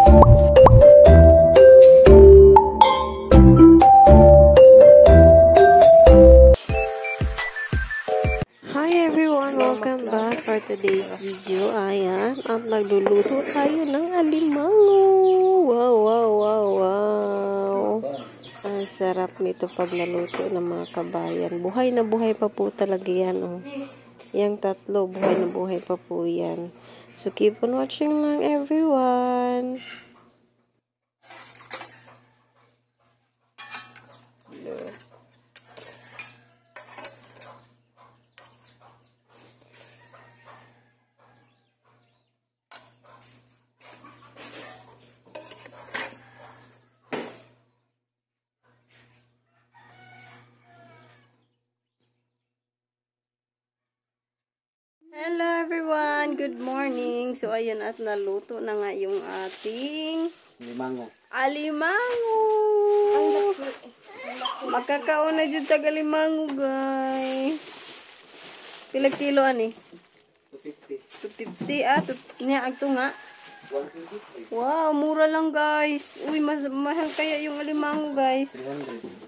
Hi everyone! Welcome back for today's video. Ayan, at magluluto tayo ng alimango. Wow, wow, wow, wow. Ang sarap nito pag naluto ng mga kabayan. Buhay na buhay pa po talaga yan. Oh. Yang tatlo, buhay na buhay pa po yan. So keep on watching lang everyone. Hello everyone! Good morning! So ayan at naluto na nga yung ating alimango! Magkakaon na dyan tag alimango guys! Pilag kilo ani? 250 ah! Niya agto nga? 150. Wow! Mura lang guys! Uy! Mahal kaya yung alimango guys!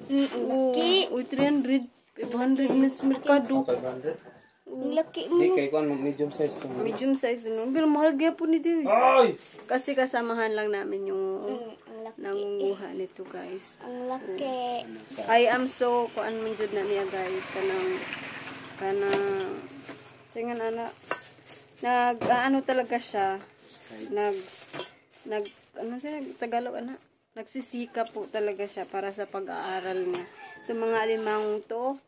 300! Uy! 300! 500 na sa merkado! 500? Laki mo. Hindi, kaya ko medium size. Medium size no. Pero mahal gaya po nito. Ay! Kasi kasamahan lang namin yung nangunguha nito guys. Ang laki. I am so kuan man jud na niya guys kanang tingan ana ano talaga siya ano siya Tagalog ana nagsisikap po talaga siya para sa pag-aaral niya. Itong mga alimangong to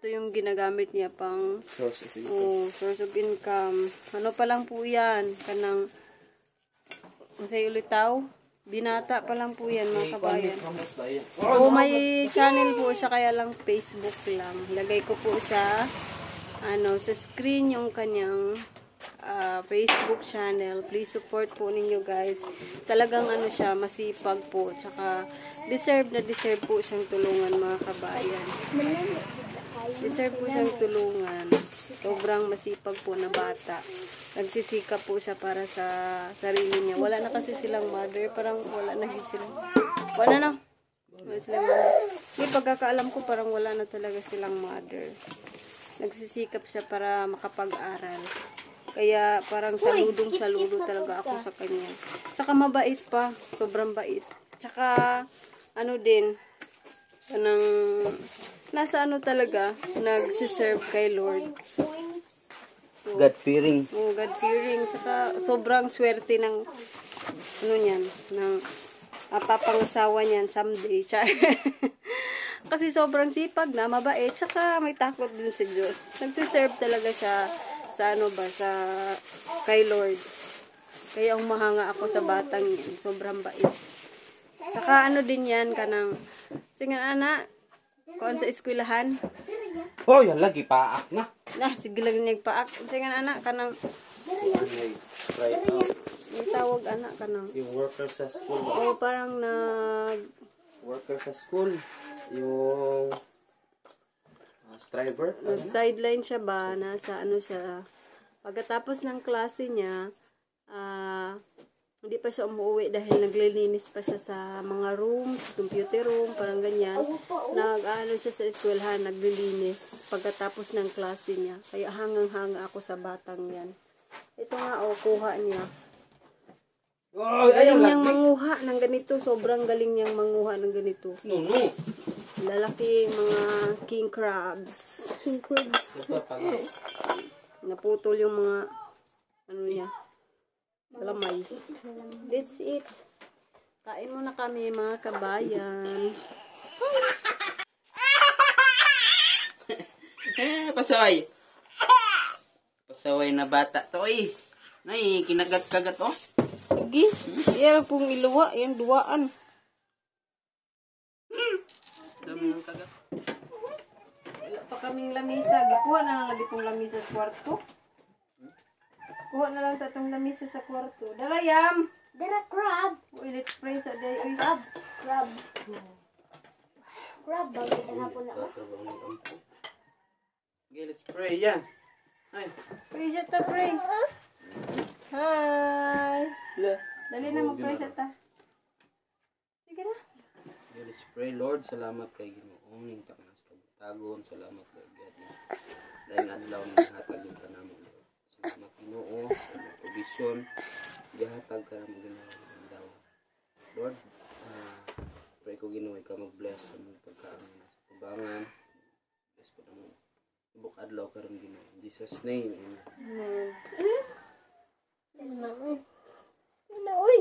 ito yung ginagamit niya pang source of income. Ano pa lang po yan? Kanang unsay ulitaw? Binata pa lang po yan mga kabayan. May channel po siya kaya lang Facebook lang. Lagay ko po sa sa screen yung kanyang Facebook channel. Please support po ninyo guys. Talagang siya masipag po. Tsaka deserve po siyang tulungan mga kabayan. Deserve po siyang tulungan. Sobrang masipag po na bata. Nagsisikap po siya para sa sarili niya. Wala na kasi silang mother. Parang wala na silang. Wala na. Wala silang mother. May pagkakaalam ko parang wala na talaga silang mother. Nagsisikap siya para makapag-aral. Kaya parang saludo talaga ako sa kanya. Tsaka mabait pa. Sobrang bait. Tsaka din. Nasa talaga, nagsiserve kay Lord. So, God-fearing. God-fearing. Tsaka sobrang swerte ng, niyan, ng papangasawa niyan someday. Kasi sobrang sipag na, mabait. Tsaka may takot din sa Diyos. Nagsiserve talaga siya sa sa kay Lord. Kaya umahanga ako sa batang yan. Sobrang bait. Tsaka din yan, kanang, singan kuan sa eskwelahan. Oh, yan lagi paak na. Sige lang nagpaak. Singan kanang yung tawag kanang yung worker sa school. Oh, parang worker sa school. Yung striver. Sideline siya ba? Nasa siya. Pagkatapos ng klase niya, hindi pa siya umuwi dahil naglilinis pa siya sa mga rooms, computer room, parang ganyan. Siya sa eskwelahan, naglilinis pagkatapos ng klase niya. Kaya hangang-hanga ako sa batang yan. Ito nga, kuha niya. Galing niyang manguha ng ganito. Sobrang galing niyang manguha ng ganito. No. Lalaking mga king crabs. Naputol yung mga niya. Lamay. That's it. Kain muna kami mga kabayan. Pasaway. Pasaway na bata to Nay, kinagat-kagat Sige. Yan pong iluwa. Yan duwaan. Dami ng kagat. Wala pa kaming lamisa. Gikuha na lang lagi itong lamisa sa kwarto. Kuha na lang tatong lamisa sa kwarto. Darayam! Dara crab. Uy, let's pray sa day. Uy, Crab. Bagay na hapon na. Okay, let's pray. Yan. Ay. pray siya ta, pray. Hi! Dali na mag-pray sa ta. Sige na. Let's pray, Lord. Salamat kay Ginoong ning taknas kabutagon. Salamat Lord God. Dahil adlaw ni hatag ka namo Lord. Salamat Ginoo sa provision. Gihatag ka namo Ginoo adlaw. Lord, pray ko Ginoo ikaw mag-bless sa mga pagkaon sa tubangan. Bless ko namo. Ibok adlaw karon Ginoo. In Jesus name. Amen. Amen. Uy.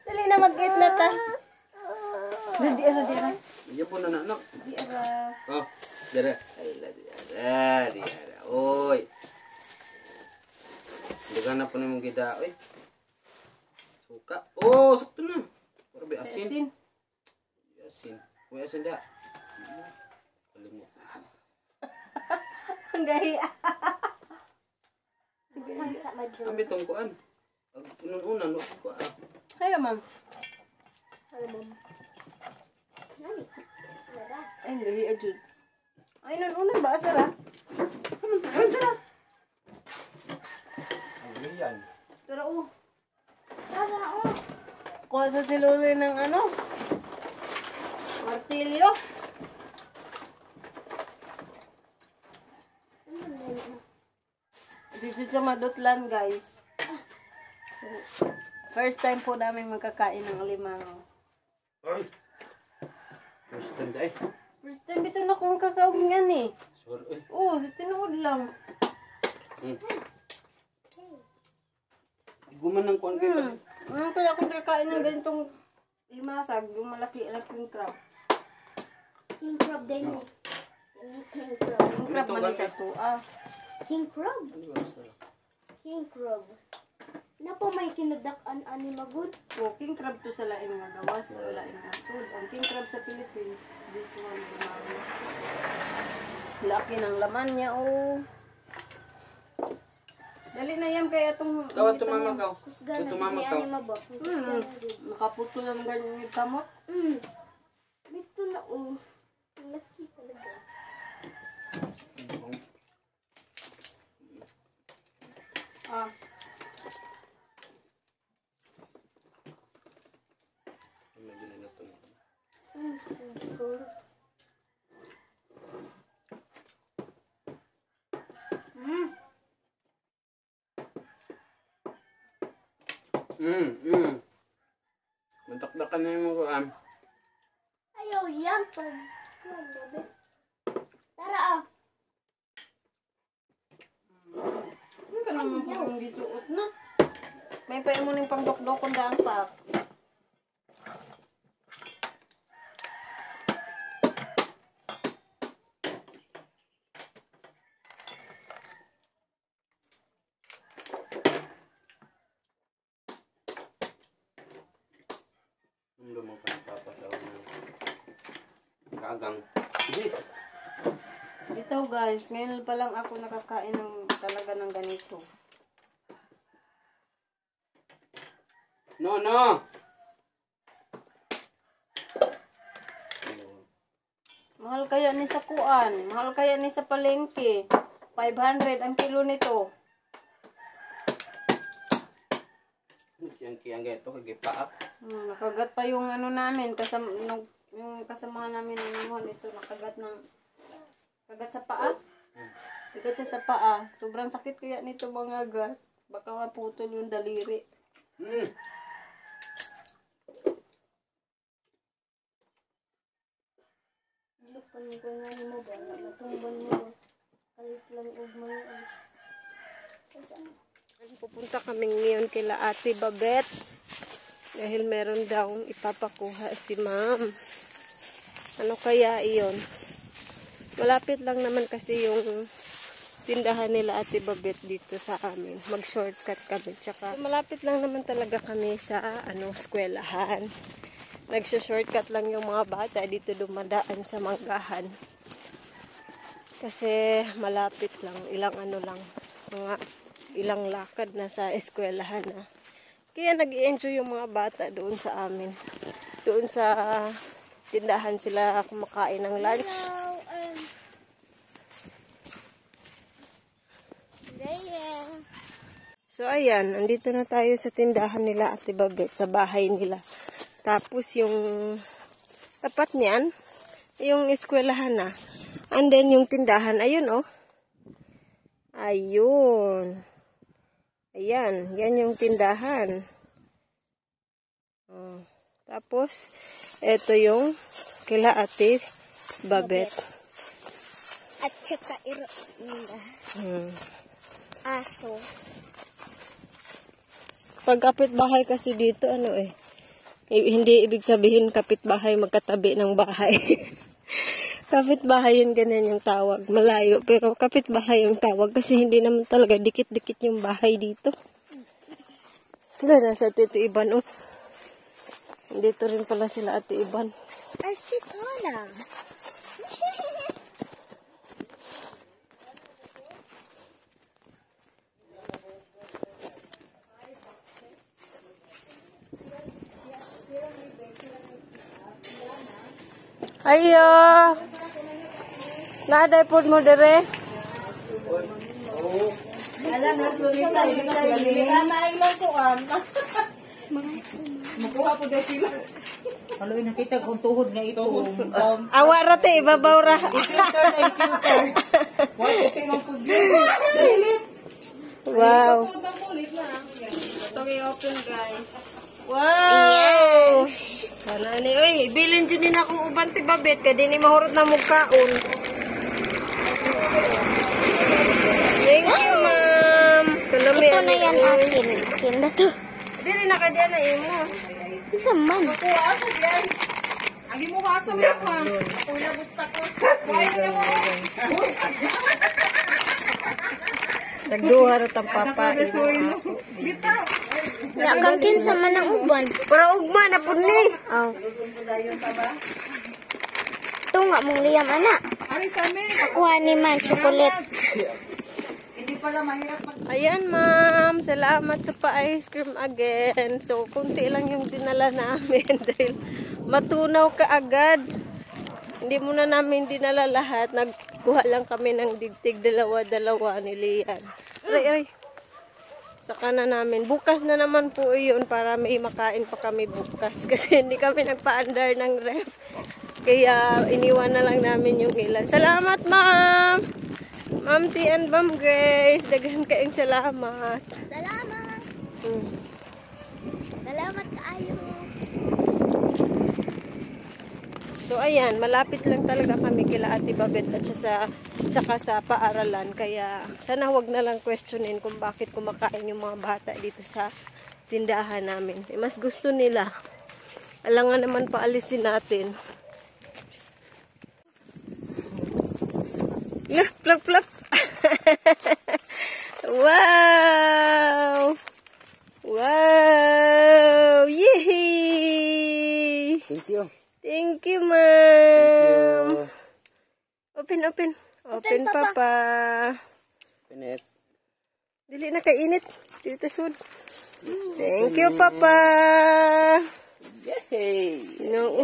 Dali na mag-eat na ta. Di ara. Iya po na anak. Di ara. Oh, dara. Di ara. Oy. Dugan na po na mong gida. Oy. Suka. Oh, sakto na. Para ba asin? Asin. Uy, asin da. Kalimot. Ang gahi. Sa madyo. Kami tong kuan. Pag unang-una, no ko. Kaya ma'am. Hello, mom. Nani? Nara. Ay, gahi ajud. Ay, nun ba asara? Ay, tara. Ano yan? Tara oh. Tara, oh. Kuha sa siluli ng ano? Martilyo. Dito sa Madutlan, guys. So, first time po namin magkakain ng alimango. Ay. First time dahil. First time ito na kung kakain yan eh. Sure, eh. Oo, sa tinuod lang. Guman ng kuan kayo kasi. Ano pala akong kakain ng ganitong limasag, yung malaki-laking crab. King crab din eh. King crab. Yung crab man sa to, King crab. Ano ba sarap? King crab. Na po may kinadak-an ani magud. Oh, king crab to sa laing nga gawas, sa laing nga food. Ang king crab sa Philippines, this one, lumari. Laki ng laman niya, oh. Dali na yan kaya itong... Ikaw tumamagaw. Kusga Ito na tumamagaw. ani mabok. Kusga na din. Nakaputo lang ganyan yung kamot. Dito na oh. Laki talaga. May ginanato na. Cool. Mantakdakan na yung mga kuan. Ayaw yan pag. Tara ah. Ano ka naman po kung gisuot na? May pa mo ng pangdokdok kung daan pa. Hindi mo pa napapasaw ng kagang. Hindi. Ito guys, ngayon pa lang ako nakakain ng talaga ng ganito. No, no! Mahal kaya ni sa kuan, mahal kaya ni sa palengke. 500 ang kilo nito. Kiyang gaito, kagipaak. Nakagat pa yung ano namin, yung kasamahan namin ng inuhan ito, nakagat sa paa. Kagat siya sa paa. Sobrang sakit kaya nito mga gat. Baka maputol yung daliri. Lupan ko nga ni mo ba? Matumban mo. Kalit lang og mga. Pupunta kami ngayon kila Ate Babet. Dahil meron daw ipapakuha si ma'am. Ano kaya iyon? Malapit lang naman kasi yung tindahan nila Ate Babet dito sa amin. Mag-shortcut kami. Tsaka malapit lang naman talaga kami sa eskwelahan. Nag-shortcut lang yung mga bata dito dumadaan sa manggahan. Kasi malapit lang. Mga ilang lakad na sa eskwelahan na. Kaya nag-i-enjoy yung mga bata doon sa amin. Doon sa tindahan sila kumakain ng lunch. Hello, So So, ayan. Andito na tayo sa tindahan nila, Ate Babet, sa bahay nila. Tapos, yung tapat niyan, yung eskwelahan na. And then, yung tindahan, ayun, oh. Ayun. Ayan. Yan yung tindahan. Oh. Tapos, eto yung kila Ate Babet. At saka aso. Pag kapitbahay kasi dito, ano hindi ibig sabihin kapitbahay magkatabi ng bahay. Kapitbahay yun, ganyan yung tawag. Malayo, pero kapitbahay yung tawag kasi hindi naman talaga dikit-dikit yung bahay dito. Wala, nasa Tito Iban, oh. Dito rin pala sila Ate Iban. Ay, si Tona. Ayo. Naday pod mo dire. Alam na po nila, hindi na ilang kuan. Makuha po dahil sila. Halo, nakita kong tuhod nga ito. Awa rate, ibabaw ra. Wow. Itong i-open, guys. Wow! Sana ni, oy, bilin dyan din akong uban ti Babet, kaya din mahurot na mugkaon. Thank you, ma'am. Ito na yan akin. Akin na to. Dili na ka dyan na imo. Isang man. Agi mo kasam na pa. Ako nabukta ko. Nagduha rin ang papa. Nakakin sa man ang uban. Pero ugma na po ni. Oh. Ito nga mong liyam, anak. Kuha ni man, chocolate. Ayan, ma'am. Salamat sa pa-ice cream again. So, kunti lang yung dinala namin dahil matunaw ka agad. Hindi muna namin dinala lahat. Nagkuha lang kami ng digtig dalawa-dalawa ni Lian. Aray. Saka na namin. Bukas na naman po yun para may makain pa kami bukas. Kasi hindi kami nagpa-under ng ref. Kaya iniwan na lang namin yung ilan. Salamat, ma'am! Ma'am T and Ma'am Grace. Daghan kayong salamat. Salamat. Salamat kaayo. So, ayan. Malapit lang talaga kami kila Ate Babet at saka sa paaralan. Kaya, sana wag na lang questionin kung bakit kumakain yung mga bata dito sa tindahan namin. Mas gusto nila. Alangan naman paalisin natin. Plug. Wow! Wow! Yehey! Thank you. Thank you, ma'am. Open, papa. Pinet. Dili na kainit. Dito sud. Thank you, papa. Yehey! No.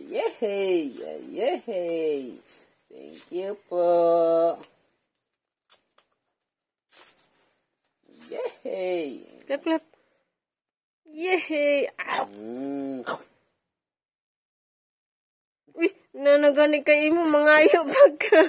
Yehey! Thank you po. Yehey! Clap. Yehey! Uy, nanagani kayo mo, mangayo pagka.